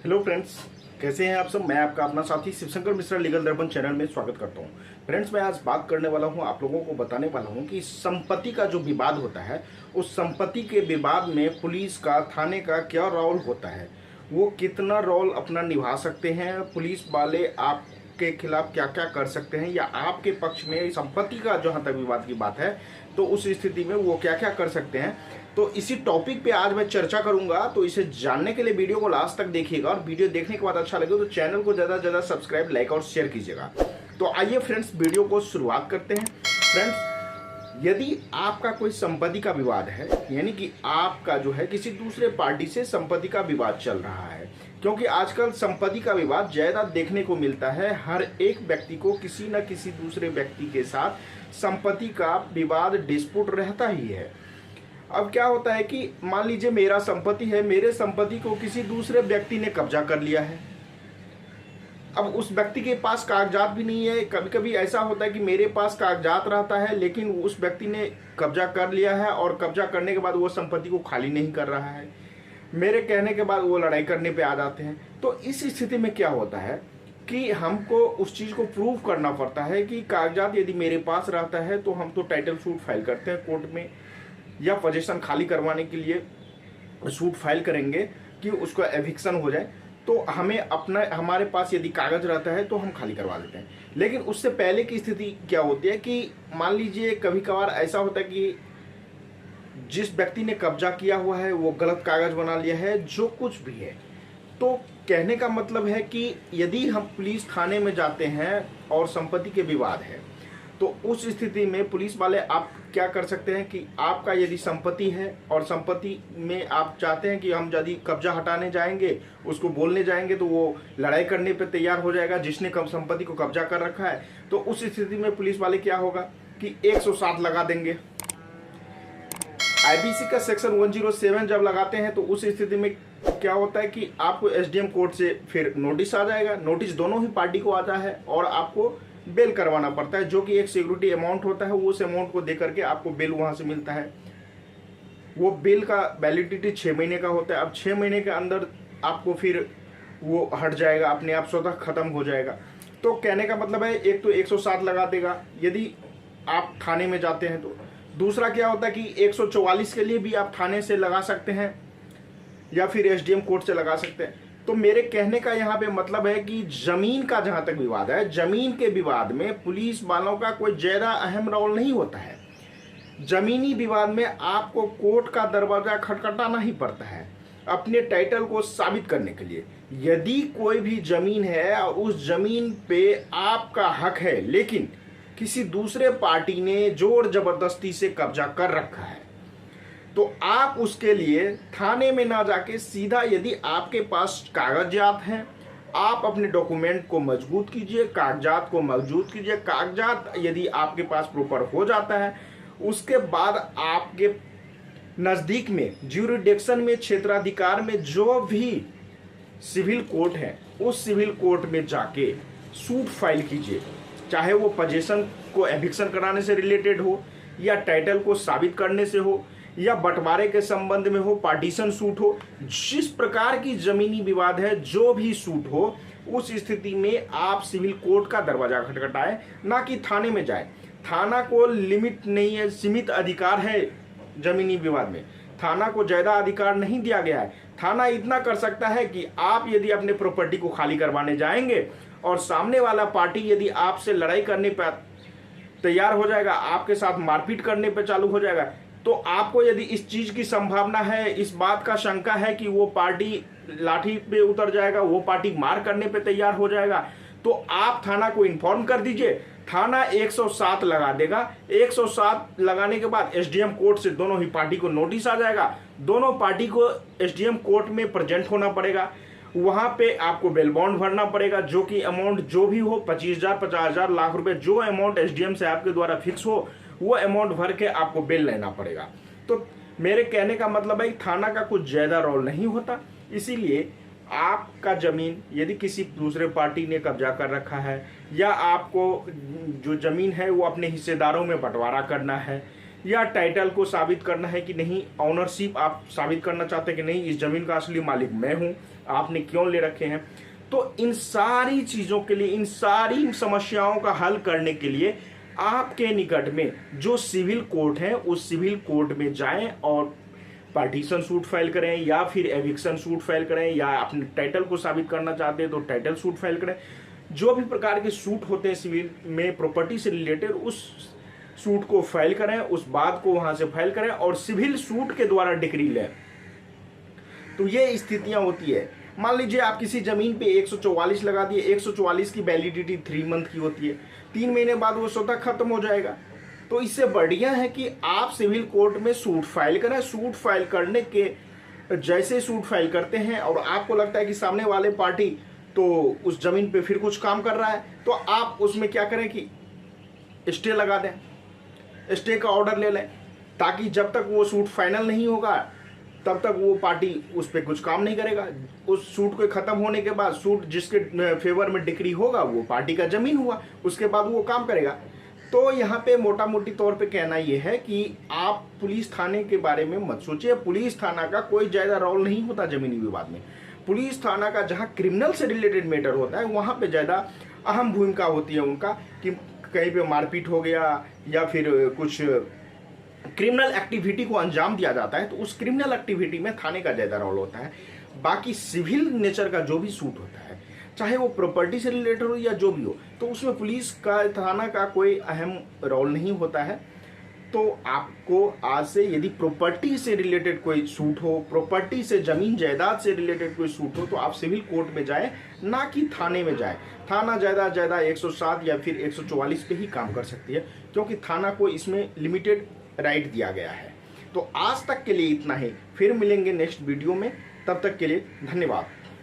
Hello friends, कैसे हैं आप सब। मैं आपका अपना साथी शिवशंकर मिश्रा लीगल दर्पण चैनल में स्वागत करता हूं। फ्रेंड्स, मैं आज बात करने वाला हूं, आप लोगों को बताने वाला हूं कि संपत्ति का जो विवाद होता है, उस संपत्ति के विवाद में पुलिस का, थाने का क्या रोल होता है, वो कितना रोल अपना निभा सकते हैं, पुलिस वाले आपके खिलाफ क्या क्या कर सकते हैं, या आपके पक्ष में संपत्ति का जहाँ तक विवाद की बात है तो उस स्थिति में वो क्या क्या कर सकते हैं। तो इसी टॉपिक पे आज मैं चर्चा करूंगा। तो इसे जानने के लिए वीडियो को लास्ट तक देखिएगा, और वीडियो देखने के बाद अच्छा लगे तो चैनल को ज़्यादा से ज़्यादा सब्सक्राइब, लाइक और शेयर कीजिएगा। तो आइए फ्रेंड्स, वीडियो को शुरुआत करते हैं। फ्रेंड्स, यदि आपका कोई संपत्ति का विवाद है, यानी कि आपका जो है किसी दूसरे पार्टी से संपत्ति का विवाद चल रहा है, क्योंकि आजकल संपत्ति का विवाद ज़्यादा देखने को मिलता है। हर एक व्यक्ति को किसी न किसी दूसरे व्यक्ति के साथ संपत्ति का विवाद, डिस्प्यूट रहता ही है। अब क्या होता है कि मान लीजिए मेरा संपत्ति है, मेरे संपत्ति को किसी दूसरे व्यक्ति ने कब्जा कर लिया है। अब उस व्यक्ति के पास कागजात भी नहीं है। कभी कभी ऐसा होता है कि मेरे पास कागजात रहता है, लेकिन उस व्यक्ति ने कब्जा कर लिया है, और कब्जा करने के बाद वो संपत्ति को खाली नहीं कर रहा है। मेरे कहने के बाद वो लड़ाई करने पे आ जाते हैं। तो इस स्थिति में क्या होता है कि हमको उस चीज़ को प्रूव करना पड़ता है कि कागजात यदि मेरे पास रहता है तो हम तो टाइटल सूट फाइल करते हैं कोर्ट में, या पोजीशन खाली करवाने के लिए सूट फाइल करेंगे कि उसका एविक्शन हो जाए। तो हमें हमारे पास यदि कागज रहता है तो हम खाली करवा देते हैं। लेकिन उससे पहले की स्थिति क्या होती है कि मान लीजिए कभी कभार ऐसा होता है कि जिस व्यक्ति ने कब्जा किया हुआ है वो गलत कागज बना लिया है, जो कुछ भी है। तो कहने का मतलब है कि यदि हम पुलिस थाने में जाते हैं और संपत्ति के विवाद है, तो उस स्थिति में पुलिस वाले आप क्या कर सकते हैं कि आपका यदि संपत्ति है और संपत्ति में आप चाहते हैं कि हम यदि कब्जा हटाने जाएंगे, उसको बोलने जाएंगे, तो वो लड़ाई करने पे तैयार हो जाएगा जिसने संपत्ति को कब्जा कर रखा है। तो उस स्थिति में पुलिस वाले क्या होगा कि 107 लगा देंगे। आईपीसी का सेक्शन 107 जब लगाते हैं तो उस स्थिति में क्या होता है कि आपको एसडीएम कोर्ट से फिर नोटिस आ जाएगा। नोटिस दोनों ही पार्टी को आता है और आपको बेल करवाना पड़ता है, जो कि एक सिक्योरिटी अमाउंट होता है। वो उस अमाउंट को दे करके आपको बेल वहां से मिलता है। वो बेल का वैलिडिटी 6 महीने का होता है। अब 6 महीने के अंदर आपको फिर वो हट जाएगा, अपने आप स्वतः खत्म हो जाएगा। तो कहने का मतलब है, एक तो 107 लगा देगा यदि आप थाने में जाते हैं। तो दूसरा क्या होता है कि 144 के लिए भी आप थाने से लगा सकते हैं या फिर एसडीएम कोर्ट से लगा सकते हैं। तो मेरे कहने का यहाँ पे मतलब है कि जमीन का जहां तक विवाद है, जमीन के विवाद में पुलिस वालों का कोई ज्यादा अहम रोल नहीं होता है। जमीनी विवाद में आपको कोर्ट का दरवाजा खटखटाना ही पड़ता है अपने टाइटल को साबित करने के लिए। यदि कोई भी जमीन है और उस जमीन पे आपका हक है, लेकिन किसी दूसरे पार्टी ने जोर जबरदस्ती से कब्जा कर रखा है, तो आप उसके लिए थाने में ना जाके सीधा, यदि आपके पास कागजात हैं, आप अपने डॉक्यूमेंट को मजबूत कीजिए, कागजात को मजबूत कीजिए। कागजात यदि आपके पास प्रॉपर हो जाता है, उसके बाद आपके नज़दीक में ज्यूरिडिक्शन में, क्षेत्राधिकार में जो भी सिविल कोर्ट है, उस सिविल कोर्ट में जाके सूट फाइल कीजिए। चाहे वो पोजीशन को एविक्शन कराने से रिलेटेड हो, या टाइटल को साबित करने से हो, या बंटवारे के संबंध में हो, पार्टीशन सूट हो, जिस प्रकार की जमीनी विवाद है, जो भी सूट हो, उस स्थिति में आप सिविल कोर्ट का दरवाजा खटखटाएं, ना कि थाने में जाएं। थाना को लिमिट नहीं है, सीमित अधिकार है जमीनी विवाद में। थाना को ज्यादा अधिकार नहीं दिया गया है। थाना इतना कर सकता है कि आप यदि अपने प्रॉपर्टी को खाली करवाने जाएंगे और सामने वाला पार्टी यदि आपसे लड़ाई करने पर तैयार हो जाएगा, आपके साथ मारपीट करने पर चालू हो जाएगा, तो आपको यदि इस चीज की संभावना है, इस बात का शंका है कि वो पार्टी लाठी पे उतर जाएगा, वो पार्टी मार करने पे तैयार हो जाएगा, तो आप थाना को इन्फॉर्म कर दीजिए। थाना 107 लगा देगा। 107 लगाने के बाद एसडीएम कोर्ट से दोनों ही पार्टी को नोटिस आ जाएगा। दोनों पार्टी को एसडीएम कोर्ट में प्रेजेंट होना पड़ेगा। वहां पे आपको बेल बॉन्ड भरना पड़ेगा, जो कि अमाउंट जो भी हो, 25,000, 50,000, लाख रुपए, जो अमाउंट एसडीएम से आपके द्वारा फिक्स हो, वो अमाउंट भर के आपको बेल लेना पड़ेगा। तो मेरे कहने का मतलब है थाना का कुछ ज्यादा रोल नहीं होता। इसीलिए आपका जमीन यदि किसी दूसरे पार्टी ने कब्जा कर रखा है, या आपको जो जमीन है वो अपने हिस्सेदारों में बंटवारा करना है, या टाइटल को साबित करना है कि नहीं, ऑनरशिप आप साबित करना चाहते हैं कि नहीं इस जमीन का असली मालिक मैं हूं, आपने क्यों ले रखे हैं। तो इन सारी चीजों के लिए, इन सारी समस्याओं का हल करने के लिए आपके निकट में जो सिविल कोर्ट है उस सिविल कोर्ट में जाएं और पार्टीशन सूट फाइल करें, या फिर एविक्शन सूट फाइल करें, या अपने टाइटल को साबित करना चाहते हैं तो टाइटल सूट फाइल करें। जो भी प्रकार के सूट होते हैं सिविल में प्रॉपर्टी से रिलेटेड, उस सूट को फाइल करें, उस बात को वहां से फाइल करें और सिविल सूट के द्वारा डिक्री लें। तो ये स्थितियां होती है। मान लीजिए आप किसी जमीन पे 144 लगा दिए, 144 की वैलिडिटी 3 मंथ की होती है, 3 महीने बाद वो स्वतः खत्म हो जाएगा। तो इससे बढ़िया है कि आप सिविल कोर्ट में सूट फाइल करें। सूट फाइल करने के जैसे सूट फाइल करते हैं और आपको लगता है कि सामने वाले पार्टी तो उस जमीन पे फिर कुछ काम कर रहा है, तो आप उसमें क्या करें कि स्टे लगा दें, स्टे का ऑर्डर ले लें, ताकि जब तक वो सूट फाइनल नहीं होगा तब तक वो पार्टी उस पर कुछ काम नहीं करेगा। उस सूट के खत्म होने के बाद सूट जिसके फेवर में डिक्री होगा वो पार्टी का जमीन हुआ, उसके बाद वो काम करेगा। तो यहाँ पे मोटा मोटी तौर पे कहना ये है कि आप पुलिस थाने के बारे में मत सोचिए। पुलिस थाना का कोई ज्यादा रोल नहीं होता जमीनी विवाद में। पुलिस थाना का जहाँ क्रिमिनल से रिलेटेड मैटर होता है वहाँ पे ज्यादा अहम भूमिका होती है उनका, कि कहीं पे मारपीट हो गया या फिर कुछ क्रिमिनल एक्टिविटी को अंजाम दिया जाता है, तो उस क्रिमिनल एक्टिविटी में थाने का ज्यादा रोल होता है। बाकी सिविल नेचर का जो भी सूट होता है, चाहे वो प्रॉपर्टी से रिलेटेड हो या जो भी हो, तो उसमें पुलिस का, थाना का कोई अहम रोल नहीं होता है। तो आपको आज से यदि प्रॉपर्टी से रिलेटेड कोई सूट हो, प्रॉपर्टी से, जमीन जायदाद से रिलेटेड कोई सूट हो, तो आप सिविल कोर्ट में जाएं, ना कि थाने में जाएं। थाना ज्यादा 107 या फिर 144 पे ही काम कर सकती है, क्योंकि थाना को इसमें लिमिटेड राइट दिया गया है। तो आज तक के लिए इतना ही, फिर मिलेंगे नेक्स्ट वीडियो में, तब तक के लिए धन्यवाद।